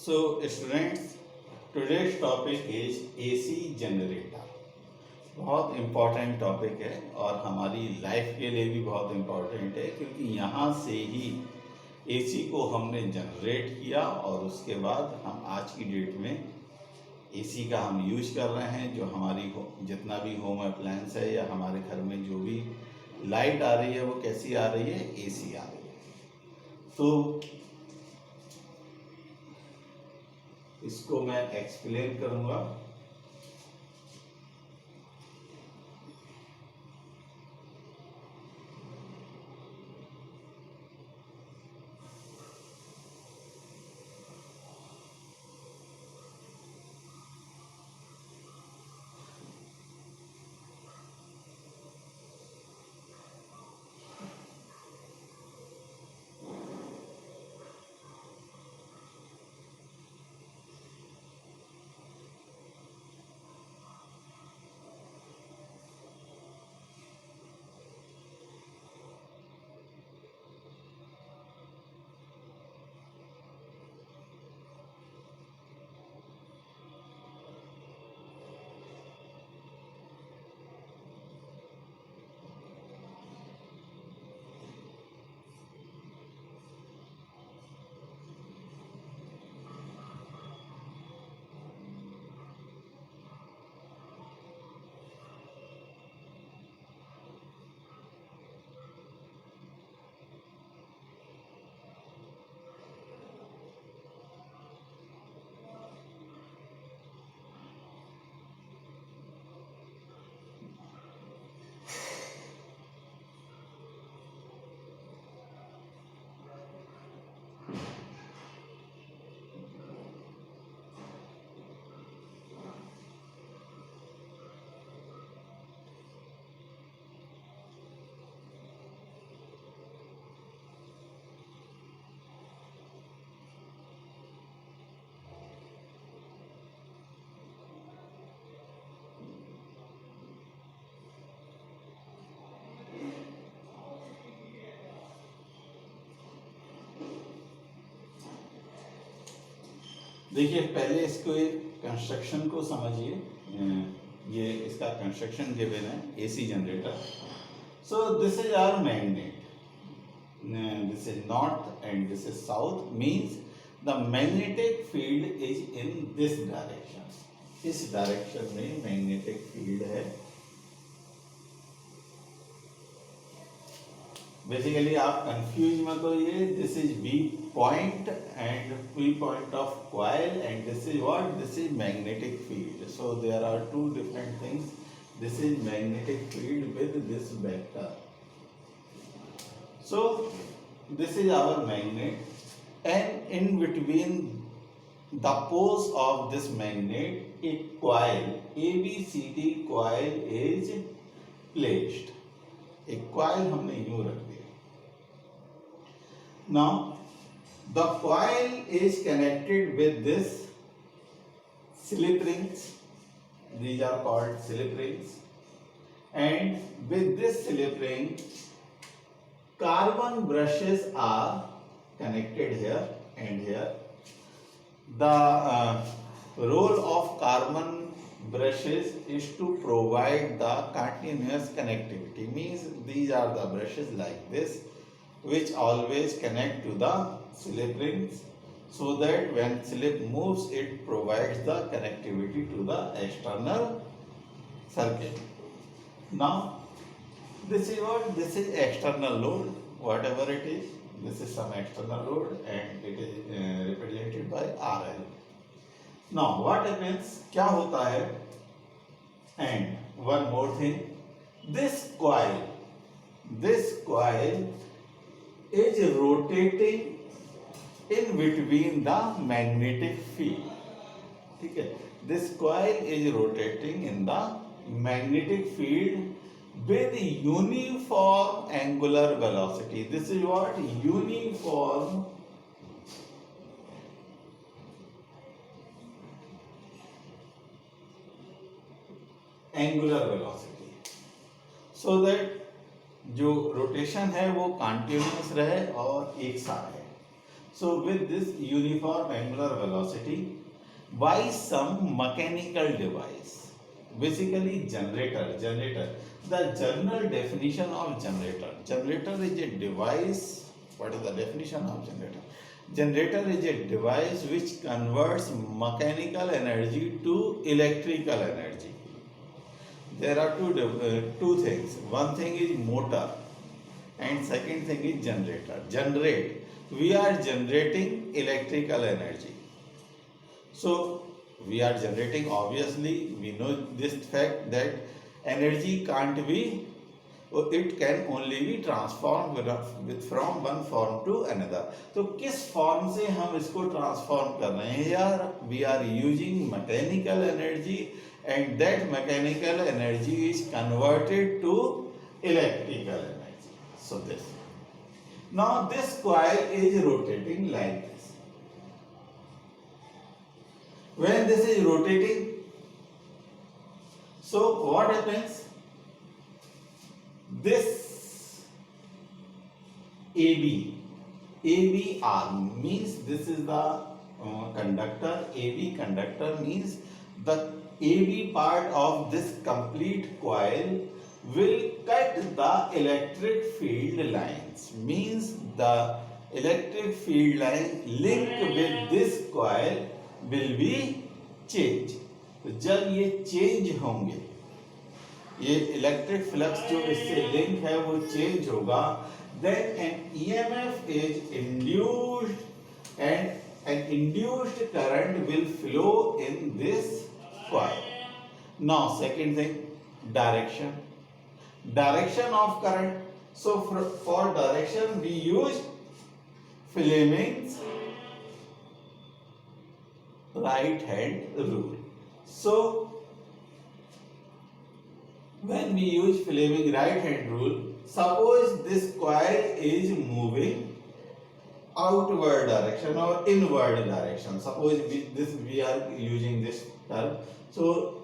So students, today's topic is AC generator. बहुत important topic है और हमारी लाइफ के लिए भी बहुत इम्पॉर्टेंट है, क्योंकि यहाँ से ही एसी को हमने जनरेट किया और उसके बाद हम आज की डेट में एसी का हम यूज कर रहे हैं। जो हमारी जितना भी होम अप्लायंस है या हमारे घर में जो भी लाइट आ रही है वो कैसी आ रही है, एसी आ रही है। तो इसको मैं एक्सप्लेन करूंगा। देखिए, पहले इसको कंस्ट्रक्शन को समझिए। ये इसका कंस्ट्रक्शन गिवन है, AC generator. So this is our magnet, this is north and this is south, means the magnetic field is in this direction. इस डायरेक्शन में मैग्नेटिक फील्ड है। बेसिकली आप कंफ्यूज मत होइए। This is B point and P point of coil and this is what, this is magnetic field. So there are two different things. This is magnetic field with this vector. So this is our magnet and in between the poles of this magnet एक coil, ABCD coil is placed. एक coil हमने यूं रख दिया। Now the coil is connected with this slip rings. These are called slip rings, and with this slip ring carbon brushes are connected here and here. The role of carbon brushes is to provide the continuous connectivity, means these are the brushes like this which always connect to the slip rings, so that when slip moves it provides the connectivity to the external circuit. Now this is what, this is external load, whatever it is, this is some external load and it is represented by RL. Now what happens, क्या होता है, and one more thing, this coil is rotating in between the magnetic field. ठीक है, this coil is rotating in the magnetic field with uniform angular velocity. This is what, uniform angular velocity, so that जो rotation है वो continuous रहे और एक साथ है। So with this uniform angular velocity, by some mechanical device, basically generator. The general definition of generator is a device. What is the definition of generator? Generator is a device which converts mechanical energy to electrical energy. There are two things. One thing is motor and second thing is generator. We are generating electrical energy. So we are generating, obviously we know this fact that energy can't be, it can only be transformed from one form to another. तो किस form से हम इसको transform कर रहे हैं यार? We are using mechanical energy and that mechanical energy is converted to electrical energy. So this. Now this coil is rotating like this. When this is rotating, so what happens? This AB arm means this is the conductor. AB conductor means the AB part of this complete coil will cut the electric field lines. Means the electric field line link with this coil will be change. तो जब ये change होंगे, ये electric flux जो इससे link है वो change होगा, then an EMF is induced and an induced current will flow in this coil. Now second thing, direction of current. So for direction we use Fleming's right hand rule. So when we use Fleming's right hand rule, suppose this coil is moving outward direction or inward direction. Suppose we are using this term. So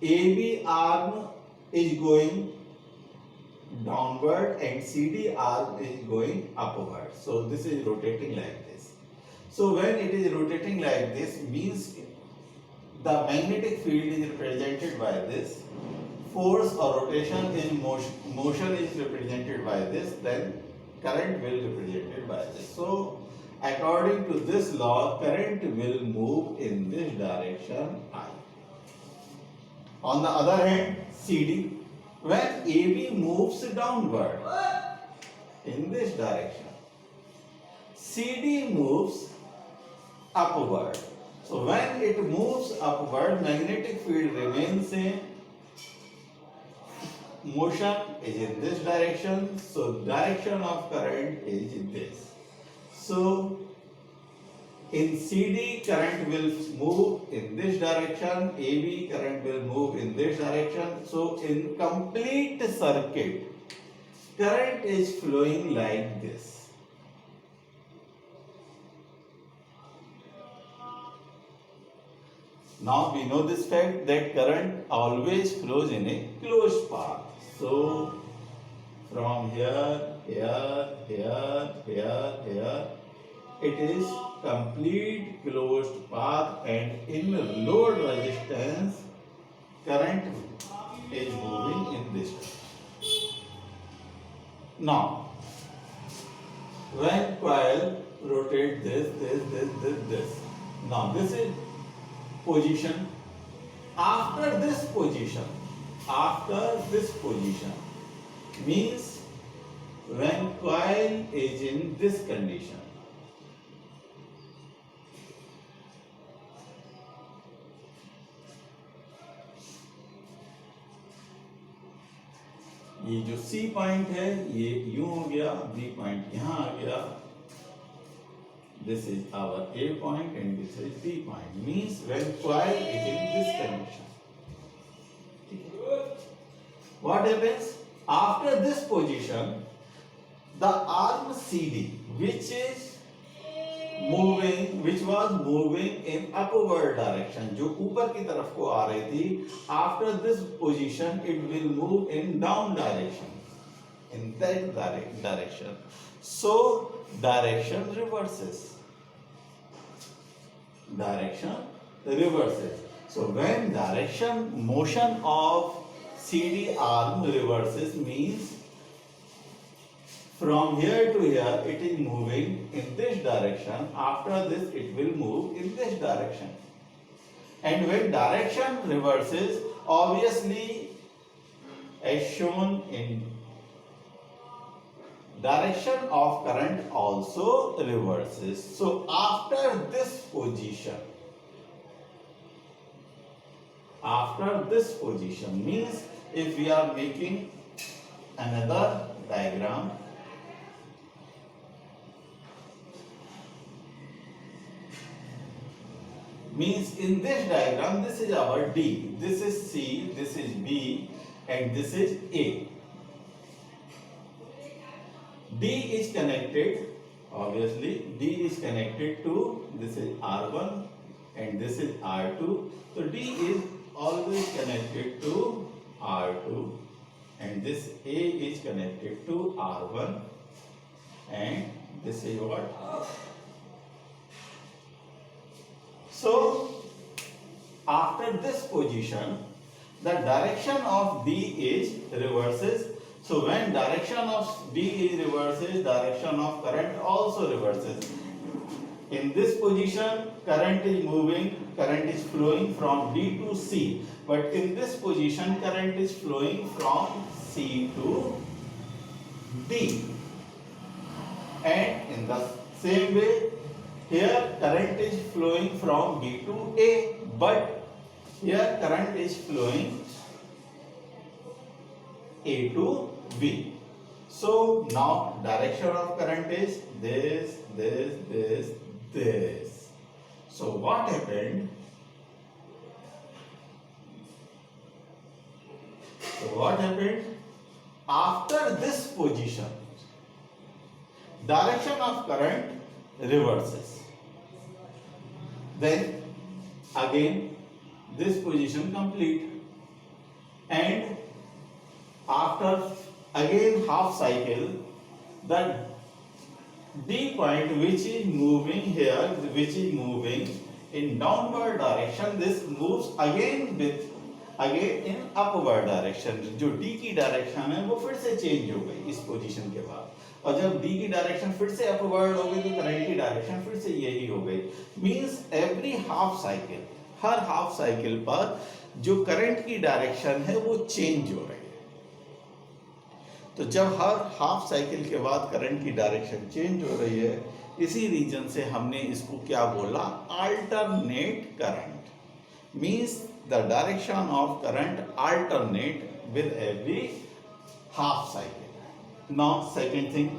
AB arm is going downward and CD arm is going upward. So this is rotating like this. So when it is rotating like this, means the magnetic field is represented by this, force or rotation is motion is represented by this, then current will be represented by this. So according to this law, current will move in this direction I. On the other hand, CD, when AB moves downward in this direction, CD moves upward. So when it moves upward, magnetic field remains same. Motion is in this direction, so direction of current is in this. So in CD, current will move in this direction, AB current will move in this direction. So in complete circuit, current is flowing like this. Now we know this fact that current always flows in a closed path. So from here, it is complete closed path, and in load resistance, current is moving in this direction. Now, when coil rotates this. Now this is position. After this position means when coil is in this condition, ये जो C point है ये यूं हो गया, B point यहां आ गया, this is our A point and this is B point, means when coil is in this condition. What happens? After this position, the arm CD, which was moving in upward direction, जो ऊपर की तरफ को आ रही थी, after this position it will move in down direction, in that direction. So direction reverses. direction reverses. So when direction motion of CD arm reverses means from here to here it is moving in this direction. After this it will move in this direction. And when direction reverses, obviously as shown in direction of current also reverses. So after this position means if we are making another diagram, means in this diagram this is our D, this is C, this is B and this is A. D is connected, obviously D is connected to, this is R1 and this is R2. So D is always connected to R2 and this A is connected to R1 and this is what? So after this position the direction of D is reverses. So when direction of D is reverses, direction of current also reverses. In this position, current is moving, current is flowing from D to C. But in this position, current is flowing from C to D. And in the same way, here current is flowing from D to A. But here current is flowing A to B. So now direction of current is this. So what happened? After this position, direction of current reverses. Then again this position complete, and after again half cycle, the D point which is moving here, which is moving in downward direction, this moves again in upward direction. जो D की direction है वो फिर से change हो गई इस position के बाद, और जब D की डायरेक्शन फिर से अपवर्ड हो गई तो करंट की डायरेक्शन फिर से यही हो गई. मींस एवरी हाफ साइकिल, हर हाफ साइकिल पर जो करंट की डायरेक्शन है वो चेंज हो रही है. तो जब हर हाफ साइकिल के बाद करंट की डायरेक्शन चेंज हो रही है, इसी रीजन से हमने इसको क्या बोला, alternate current. Means the direction of current alternate with every half cycle. Now second thing,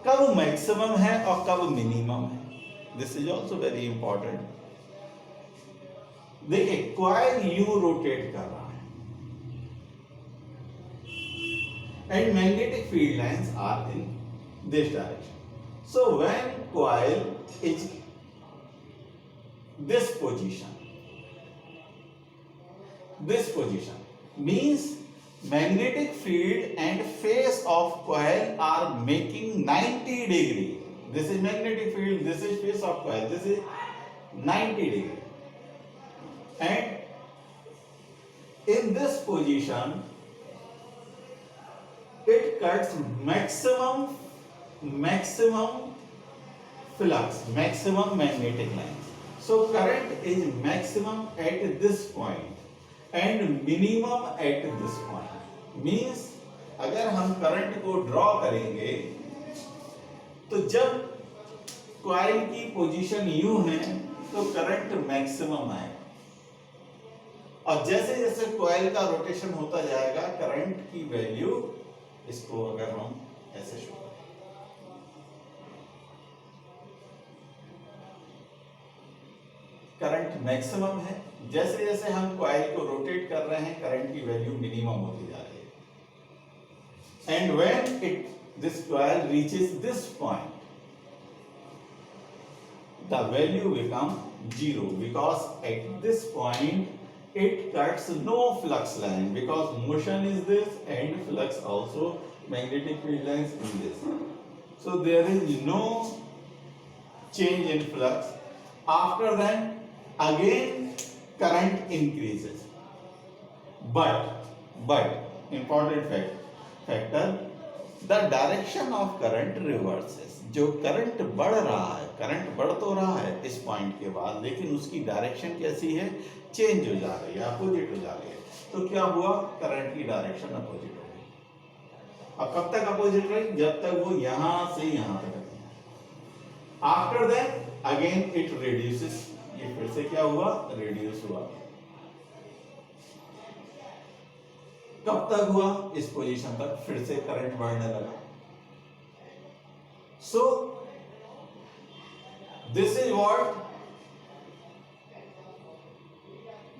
कब मैक्सिमम है और कब मिनिमम है, this is also very important. देखिए कॉइल यूं रोटेट कर रहा है and magnetic field lines are in this direction. So when coil is this position means magnetic field and face of coil are making 90 degree. This is magnetic field, this is face of coil, this is 90 degree, and in this position it cuts maximum flux, maximum magnetic lines. So current is maximum at this point and minimum at this point. Means अगर हम current को draw करेंगे तो जब coil की position यूं है तो करंट मैक्सिमम है, और जैसे जैसे कॉइल का रोटेशन होता जाएगा करंट की वैल्यू, इसको अगर हम ऐसे शो करें, करंट मैक्सिमम है, जैसे जैसे हम कॉइल को रोटेट कर रहे हैं करंट की वैल्यू मिनिमम होती जा रही है. And when this coil reaches this point the value become 0 because at this point it cuts no flux line because motion is this and flux also, magnetic field lines in this. So there is no change in flux. After that again current increases, but important factor, the direction of current reverses. जो current बढ़ रहा है, current बढ़ तो रहा है इस point के बाद, लेकिन उसकी डायरेक्शन कैसी है, चेंज हो जा रही है, अपोजिट हो जा रही है। तो क्या हुआ, करंट की डायरेक्शन अपोजिट हो गई। अब कब तक अपोजिट रही, जब तक वो यहां से यहां तक है। After that again it reduces, ये फिर से क्या हुआ, रिड्यूस हुआ। कब तक हुआ, इस पोजीशन तक फिर से करंट बढ़ने लगा। So this is what,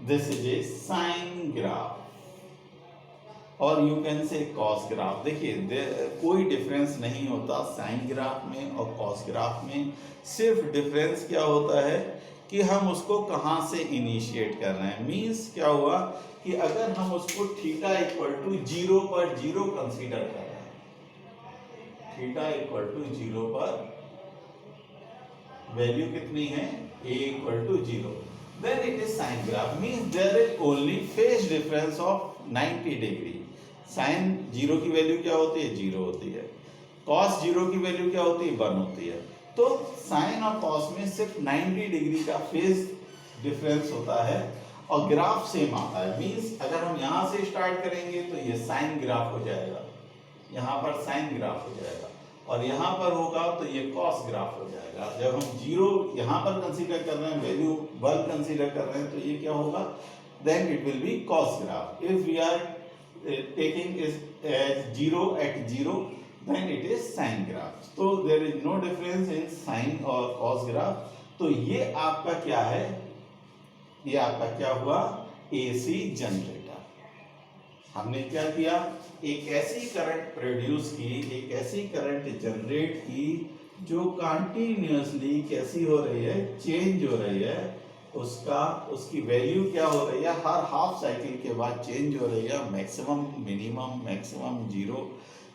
this is a sine graph और you can say cos graph. देखिए कोई डिफरेंस नहीं होता साइन ग्राफ में और कॉस ग्राफ में, सिर्फ डिफरेंस क्या होता है कि हम उसको कहां से इनिशिएट कर रहे हैं। मींस क्या हुआ कि अगर हम उसको थीटा इक्वल टू 0 पर 0 कंसीडर कर रहे हैं, थीटा इक्वल टू 0 पर वैल्यू कितनी है, a equal to 0, then it is sine graph, means there is only phase difference of 90 degree. Sine 0 की वैल्यू क्या होती है, 0 होती है। कॉस 0 की वैल्यू क्या होती है, 1 होती है। तो साइन और कॉस में सिर्फ 90 डिग्री का फेज डिफरेंस होता है और ग्राफ सेम आता है। मींस अगर हम यहां से स्टार्ट करेंगे तो ये साइन ग्राफ हो जाएगा, यहाँ पर साइन ग्राफ हो जाएगा, और यहाँ पर होगा तो ये कॉस ग्राफ हो जाएगा। जब हम 0 यहाँ पर कंसीडर कर रहे हैं, वैल्यू 1 कंसीडर कर रहे हैं, तो ये क्या होगा, then it will be cos graph. If we are taking as 0 at 0, then it is sine graph. तो there is no difference in sine और cos graph। तो ये आपका क्या है, ये आपका क्या हुआ, AC जनरेटर। हमने क्या किया, एक ऐसी करंट प्रोड्यूस की, एक ऐसी करंट जनरेट की जो कंटिन्यूअसली कैसी हो रही है, चेंज हो रही है। उसकी वैल्यू क्या हो रही है, हर हाफ साइकिल के बाद चेंज हो रही है, maximum minimum maximum 0।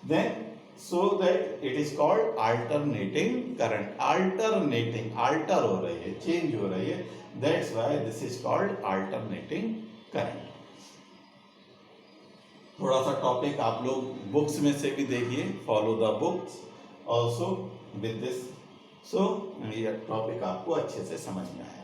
Then so that it is called alternating current। alternating, alter हो रही है, change हो रही है, that's why this is called alternating current। थोड़ा सा टॉपिक आप लोग बुक्स में से भी देखिए, follow the books also with this, so ये टॉपिक आपको अच्छे से समझ में आए।